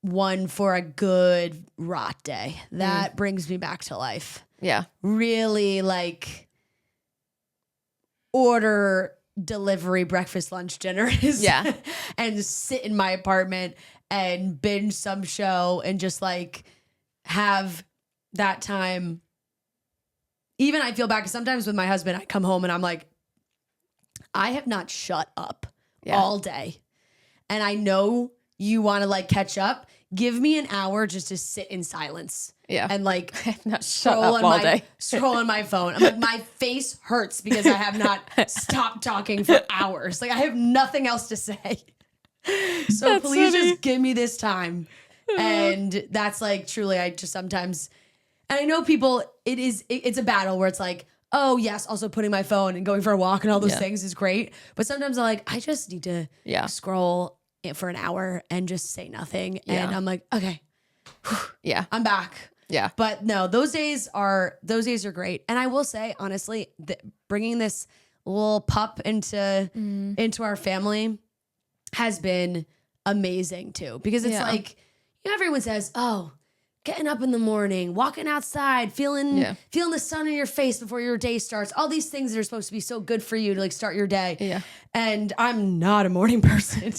one for a good rot day. That brings me back to life. Yeah. Really like order delivery breakfast, lunch, dinners. Yeah. And sit in my apartment and binge some show and just like have that time. Even I feel bad because sometimes with my husband, I come home and I'm like, I have not shut up all day. And I know you want to like catch up. Give me an hour just to sit in silence. Yeah. And like not shut up all day. Scroll on my phone. I'm like, my face hurts because I have not stopped talking for hours. Like I have nothing else to say. So That's please funny. just give me this time. And that's like truly, I just sometimes, and I know people, it's a battle where it's like, oh yes, also putting my phone and going for a walk and all those things is great. But sometimes I'm like, I just need to scroll for an hour and just say nothing. And I'm like, okay, I'm back. Yeah. But no, those days are great. And I will say, honestly, bringing this little pup into our family has been amazing too. Because it's like, you know, everyone says, oh, getting up in the morning, walking outside, feeling the sun in your face before your day starts. All these things that are supposed to be so good for you to like start your day. Yeah. And I'm not a morning person.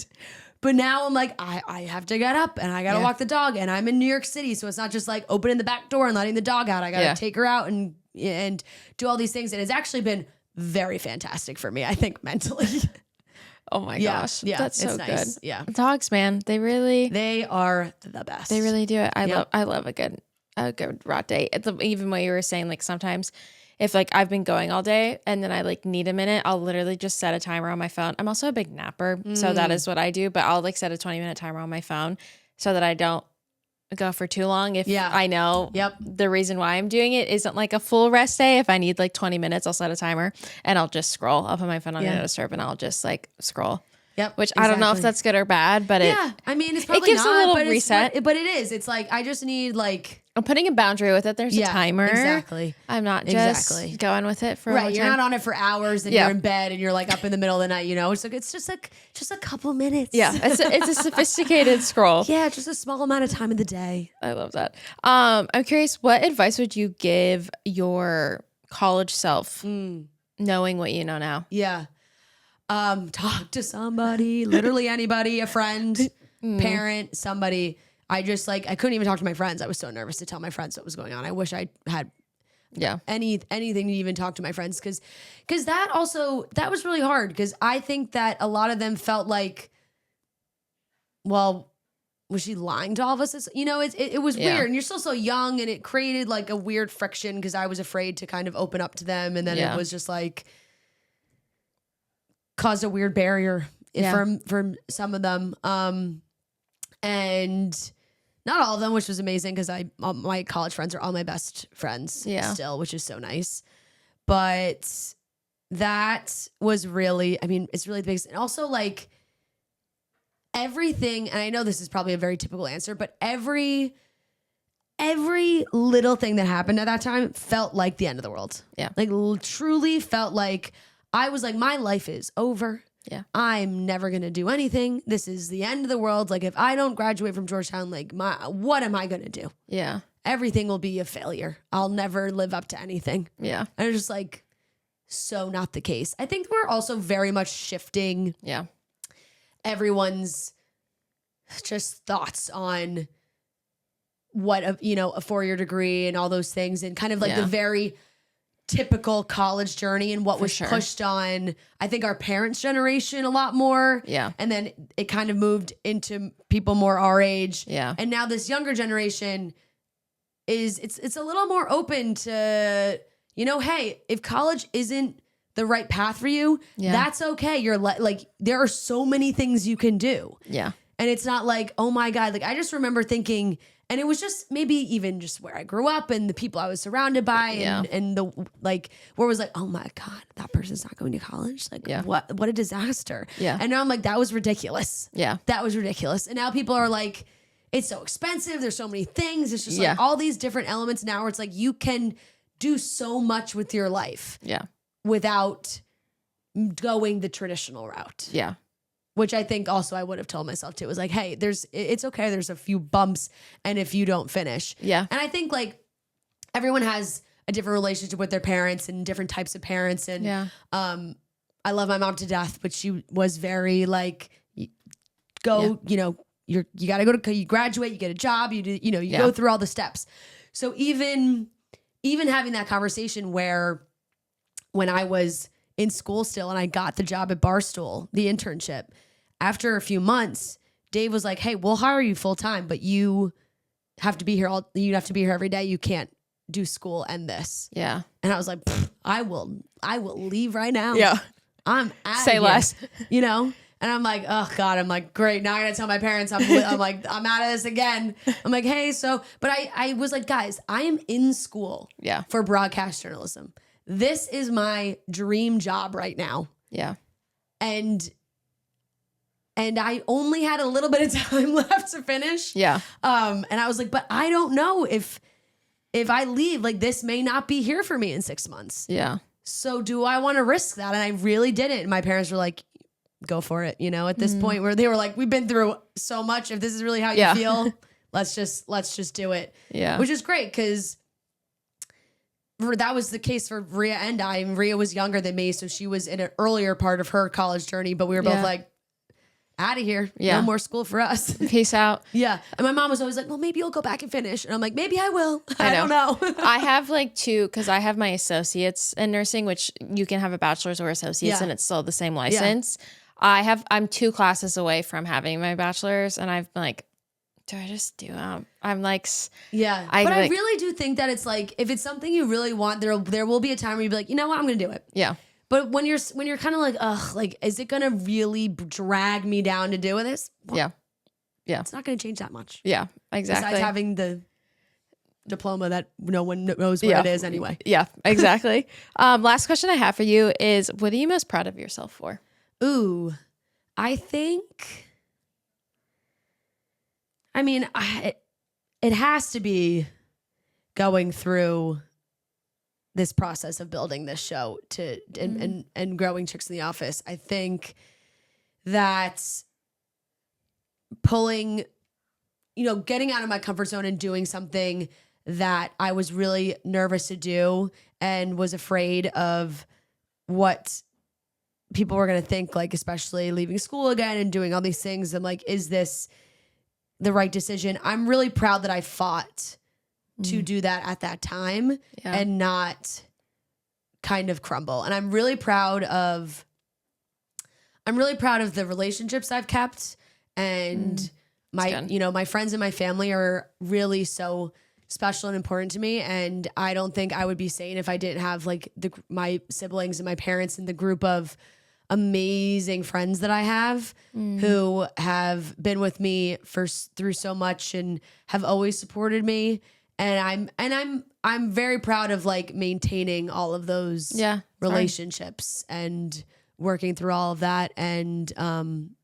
But now I'm like, I have to get up and I got to walk the dog. And I'm in New York City. So it's not just like opening the back door and letting the dog out. I got to take her out and do all these things. And it's actually been very fantastic for me, I think, mentally. Oh my gosh. Yeah. That's so nice. good. Yeah. Dogs, man. They are the best. They really do it. I love a good rot day. It's even what you were saying, like sometimes if like I've been going all day and then I like need a minute, I'll literally just set a timer on my phone. I'm also a big napper. So that is what I do, but I'll like set a 20-minute timer on my phone so that I don't go for too long. If I know the reason why I'm doing it isn't like a full rest day. If I need like 20 minutes, I'll set a timer and I'll just scroll. I'll put my phone on no disturb and I'll just like scroll. Yep. Which I don't know if that's good or bad, but I mean, it's probably gives not, a little but reset. But it is. It's like, I just need like. I'm putting a boundary with it. There's a timer. Exactly. I'm not just going with it for Right. You're not on it for hours and you're in bed and you're like up in the middle of the night, you know? It's like, it's just a couple minutes. Yeah. It's a sophisticated scroll. Yeah. Just a small amount of time in the day. I love that. I'm curious, what advice would you give your college self knowing what you know now? Yeah. Talk to somebody, literally anybody, a friend, parent, somebody. I couldn't even talk to my friends. I was so nervous to tell my friends what was going on. I wish I had anything to even talk to my friends. Cause that was really hard. Cause I think that a lot of them felt like, well, was she lying to all of us? You know, it was weird and you're still so young and it created like a weird friction cause I was afraid to kind of open up to them. And then it was just like caused a weird barrier from some of them. And not all of them, which was amazing because my college friends are all my best friends still, which is so nice. But that was really, I mean, it's really the biggest. And also like everything, and I know this is probably a very typical answer, but every little thing that happened at that time felt like the end of the world. Yeah. Like truly felt like I was like, my life is over. Yeah. I'm never going to do anything. This is the end of the world. Like if I don't graduate from Georgetown, like what am I going to do? Yeah. Everything will be a failure. I'll never live up to anything. Yeah. And it's just like, so not the case. I think we're also very much shifting everyone's just thoughts on what a 4-year degree and all those things and kind of like the very typical college journey and what was pushed on, I think, our parents' generation a lot more. Yeah. And then it kind of moved into people more our age. Yeah. And now this younger generation it's a little more open to, hey, if college isn't the right path for you, that's okay. You're like, there are so many things you can do. Yeah. And it's not like, oh my God, like I just remember thinking, and it was just maybe even just where I grew up and the people I was surrounded by and the like where it was like, oh my God, that person's not going to college. Like what a disaster. Yeah. And now I'm like, that was ridiculous. Yeah. That was ridiculous. And now people are like, it's so expensive. There's so many things. It's just like all these different elements now where it's like you can do so much with your life without going the traditional route. Yeah. Which I think also I would have told myself too. It was like, hey, it's okay. There's a few bumps and if you don't finish. Yeah. And I think like everyone has a different relationship with their parents and different types of parents. And I love my mom to death, but she was very like, go, you know, you got to go to, you graduate, you get a job, you do, you know, you go through all the steps. So even having that conversation where when I was in school still and I got the job at Barstool, the internship, after a few months, Dave was like, hey, we'll hire you full time, but you have to be here you have to be here every day. You can't do school and this. Yeah. And I was like, I will leave right now. Yeah. I'm out Say less. You know? And I'm like, oh God, I'm like, great. Now I gotta tell my parents I'm like, I'm out of this again. I'm like, hey, so, but I was like, guys, I am in school for broadcast journalism. This is my dream job right now. Yeah. And I only had a little bit of time left to finish. Yeah. And I was like, but I don't know if I leave, like this may not be here for me in 6 months. Yeah. So do I want to risk that? And I really didn't. And my parents were like, go for it. You know, at this point where they were like, we've been through so much. If this is really how you feel, let's just do it. Yeah. Which is great because that was the case for Ria and I. And Ria was younger than me. So she was in an earlier part of her college journey, but we were both like, out of here. Yeah. No more school for us. Peace out. Yeah. And my mom was always like, well, maybe you'll go back and finish. And I'm like, maybe I will. I don't know. I have like two, because I have my associates in nursing, which you can have a bachelor's or associates and it's still the same license. I'm 2 classes away from having my bachelor's and I've been like, do I just do it? I'm like, yeah. But I really do think that it's like, if it's something you really want, there will be a time where you'll be like, you know what, I'm going to do it. Yeah. But when you're kind of like, ugh, like, is it going to really drag me down to do this? Well, yeah. It's not going to change that much. Yeah, exactly. Besides having the diploma that no one knows what it is anyway. Yeah, exactly. Last question I have for you is, what are you most proud of yourself for? Ooh, I think, I mean, it has to be going through this process of building this show and growing Chicks in the Office. I think that pulling, you know, getting out of my comfort zone and doing something that I was really nervous to do and was afraid of what people were going to think, like, especially leaving school again and doing all these things. I'm like, is this the right decision? I'm really proud that I fought to do that at that time and not kind of crumble. And I'm really proud of the relationships I've kept, and my friends and my family are really so special and important to me. And I don't think I would be sane if I didn't have like my siblings and my parents and the group of amazing friends that I have who have been with me through so much and have always supported me. And I'm very proud of like maintaining all of those relationships and working through all of that. And And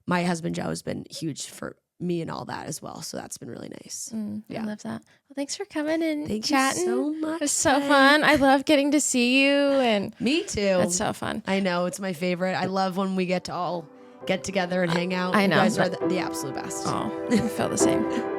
my husband Joe has been huge for me and all that as well. So that's been really nice. I love that. Well, thanks for coming and Thank chatting. you so much. It was so fun. I love getting to see you, and me too. It's so fun. I know, it's my favorite. I love when we get to all get together and hang out. I know. You guys are the absolute best. Oh, I feel the same.